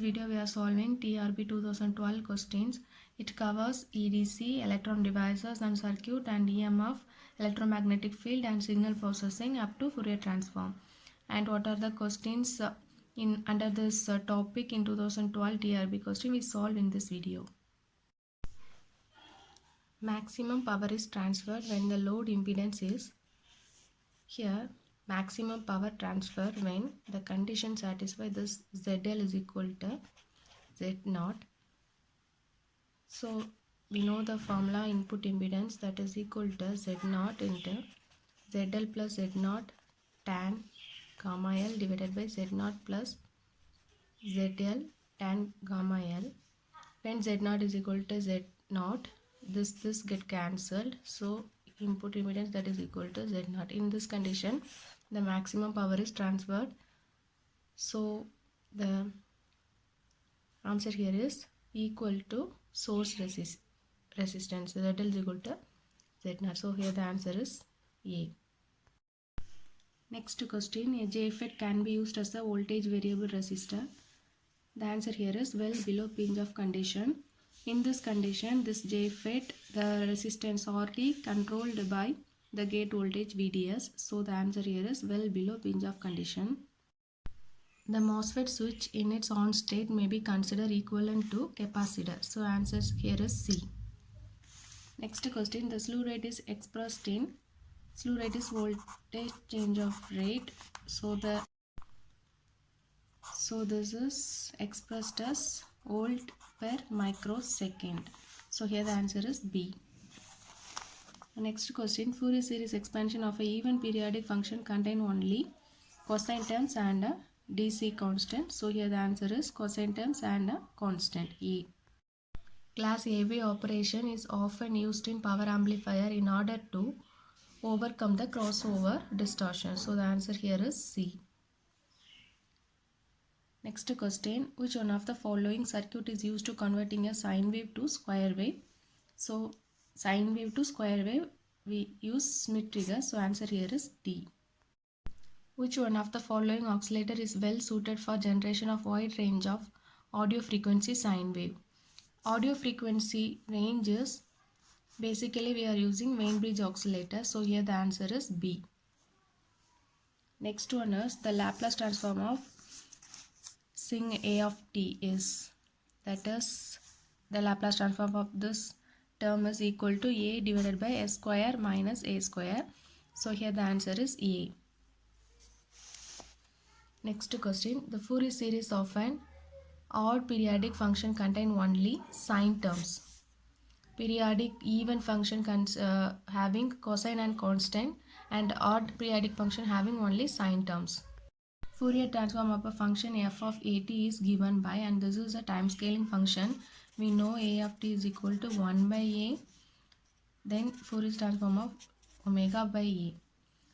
video we are solving TRB 2012 questions. It covers EDC, electron devices and circuit, and EMF, electromagnetic field and signal processing up to Fourier transform. And what are the questions under this topic in 2012 TRB question we solve in this video. Maximum power is transferred when the load impedance is here. Maximum power transfer when the condition satisfies this ZL is equal to Z0. So we know the formula input impedance, that is equal to Z0 into ZL plus Z0 tan gamma L divided by Z0 plus ZL tan gamma L. When Z0 is equal to Z0, this get cancelled, so input impedance that is equal to Z0. In this condition the maximum power is transferred, so the answer here is equal to source resistance ZL is equal to Z0. So here the answer is A. Next question, a JFET can be used as a voltage variable resistor. The answer here is well below pinch off condition. In this condition, this JFET, the resistance RT controlled by the gate voltage VDS. So the answer here is well below pinch off condition. The MOSFET switch in its on state may be considered equivalent to capacitor. So answer here is C. Next question, the slew rate is expressed in, slew rate is voltage change of rate. So this is expressed as volt per microsecond. So here the answer is B. Next question, Fourier series expansion of a even periodic function contain only cosine terms and a DC constant. So here the answer is cosine terms and a constant, E. Class AB operation is often used in power amplifier in order to overcome the crossover distortion. So the answer here is C. Next question, which one of the following circuit is used to converting a sine wave to square wave? So sine wave to square wave we use Schmitt trigger. So answer here is D. Which one of the following oscillator is well suited for generation of wide range of audio frequency sine wave? Audio frequency ranges, basically we are using Weinberg oscillator. So here the answer is B. Next one is the Laplace transform of sin A of t is, that is the Laplace transform of this term is equal to A divided by S square minus A square. So here the answer is A. Next question, the Fourier series of an odd periodic function contain only sine terms. Periodic even function having cosine and constant, and odd periodic function having only sine terms. Fourier transform of a function f of at is given by, and this is a time scaling function. We know a of t is equal to 1 by a, then Fourier transform of omega by a.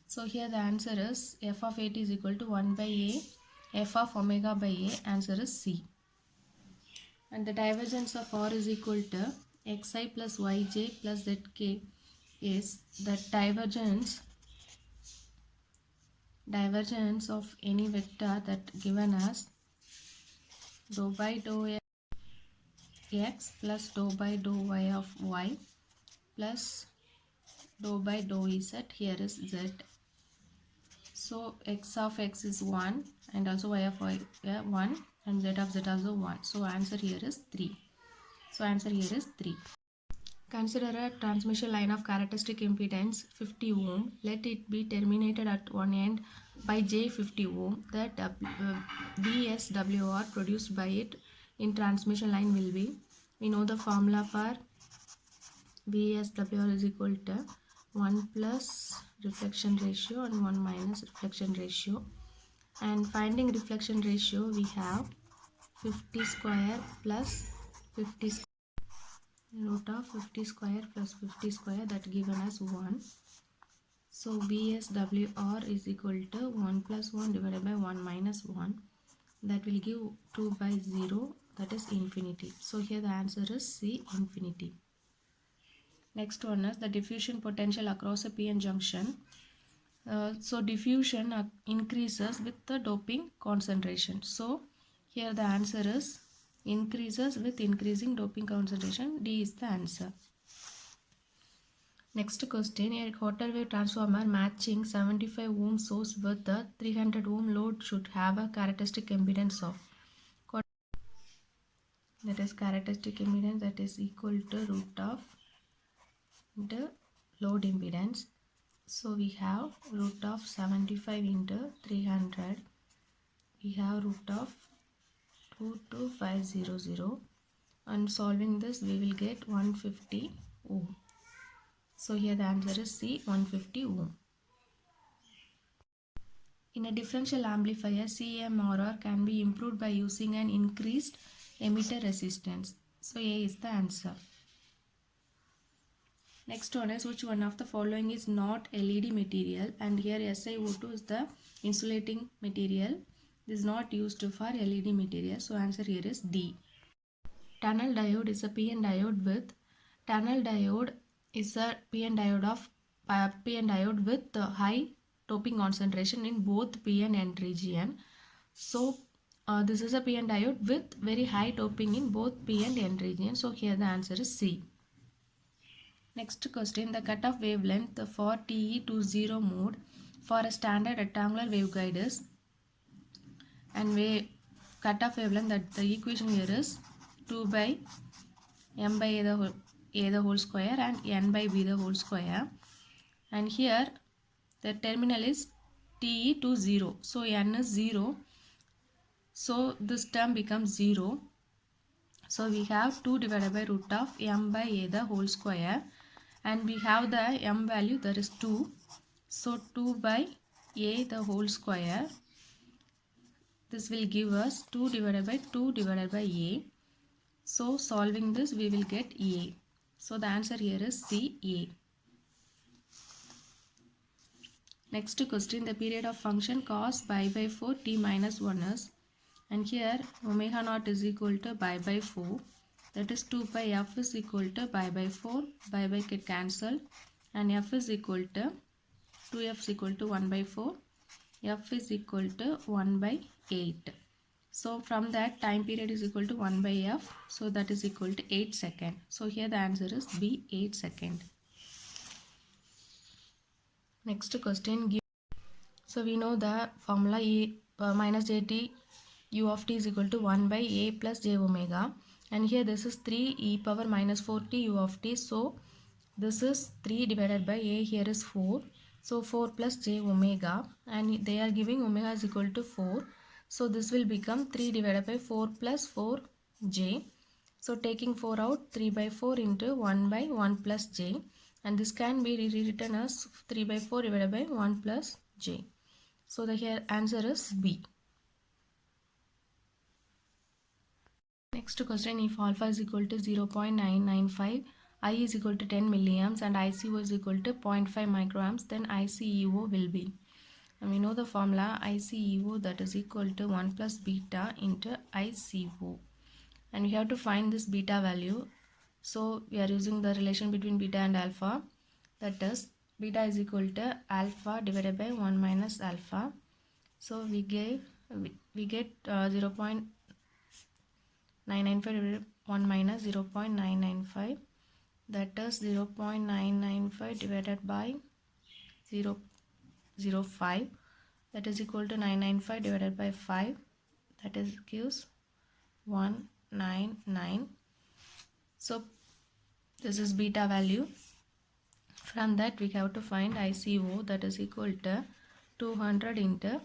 So here the answer is f of at is equal to 1 by a, f of omega by a, answer is C. And the divergence of R is equal to xi plus yj plus zk is the divergence of any vector that given as dou by dou x plus dou by dou y of y plus dou by dou z, here is z. So x of x is 1 and also y of y 1 and z of z also 1. So answer here is 3. So answer here is 3. Consider a transmission line of characteristic impedance 50 ohm. Let it be terminated at one end by J 50 ohm. The VSWR produced by it in transmission line will be, we know the formula for VSWR is equal to 1 plus reflection ratio and 1 minus reflection ratio. And finding reflection ratio, we have 50 square plus 50 square, root of 50 square plus 50 square, that given as 1. So VSWR is equal to 1 plus 1 divided by 1 minus 1, that will give 2 by 0, that is infinity. So here the answer is C, infinity. Next one is the diffusion potential across a PN junction. So diffusion increases with the doping concentration. So Here the answer is increases with increasing doping concentration. D is the answer. Next question, a quarter wave transformer matching 75 ohm source with a 300 ohm load should have a characteristic impedance of, that is characteristic impedance that is equal to root of the load impedance. So we have root of 75 into 300. We have root of 22500, and solving this we will get 150 ohm. So here the answer is C, 150 ohm. In a differential amplifier, CMRR can be improved by using an increased emitter resistance. So A is the answer. Next one is, which one of the following is not LED material? And here SiO2 is the insulating material. This is not used for LED material. So answer here is D. Tunnel diode is a PN diode with with high doping concentration in both P and N region. So this is a PN diode with very high doping in both P and N region. So here the answer is C. Next question, the cutoff wavelength for TE20 mode for a standard rectangular waveguide is, and cutoff wavelength, that the equation here is 2 by m by a the whole square and n by b the whole square, and here the terminal is TE20, so n is 0, so this term becomes 0. So we have 2 divided by root of m by a the whole square, and we have the m value, that is 2, so 2 by a the whole square. This will give us 2 divided by 2 divided by a. So solving this we will get a. So the answer here is C, A. Next question, the period of function cos pi by 4 t minus 1 is, and here omega naught is equal to pi by 4, that is 2 pi f is equal to pi by 4, pi by get cancelled, and f is equal to 2f is equal to 1 by 4, f is equal to 1 by 8. So from that, time period is equal to 1 by f, so that is equal to 8 seconds. So here the answer is B, 8 seconds. Next question, so we know the formula E minus jt u of t is equal to 1 by a plus j omega, and here this is 3 e power minus 4t u of t, so this is 3 divided by a, here is 4, so 4 plus j omega, and they are giving omega is equal to 4, so this will become 3 divided by 4 plus 4j, so taking 4 out, 3 by 4 into 1 by 1 plus j, and this can be rewritten as 3 by 4 divided by 1 plus j. So the here answer is B. Next question, if alpha is equal to 0.995, I is equal to 10 milliamps and ICO is equal to 0.5 microamps, then ICEO will be. And we know the formula ICEO, that is equal to 1 plus beta into ICO. And we have to find this beta value. So we are using the relation between beta and alpha, that is beta is equal to alpha divided by 1 minus alpha. So we get 0.995 divided by 1 minus 0.995, that is 0.995 divided by 0.05, that is equal to 995 divided by 5, that is gives 199. So this is beta value. From that we have to find ICO, that is equal to 200 into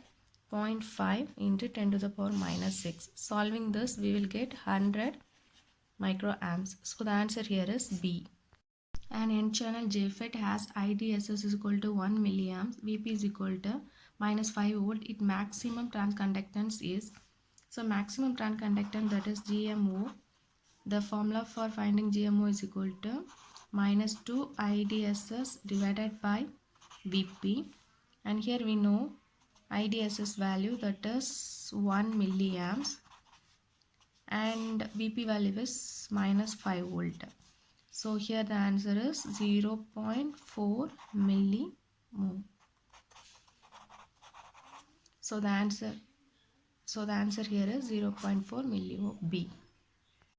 0.5 into 10 to the power minus 6. Solving this we will get 100 microamps. So the answer here is B. An N-channel JFET has IDSS is equal to 1 milliamps, VP is equal to minus 5 volt. Its maximum transconductance is, so maximum transconductance, that is GMO. The formula for finding GMO is equal to minus 2 IDSS divided by VP, and here we know IDSS value, that is 1 milliamps, and VP value is minus 5 volt. So here the answer is 0.4 millimole. So the answer, So the answer here is 0.4 milliohm B.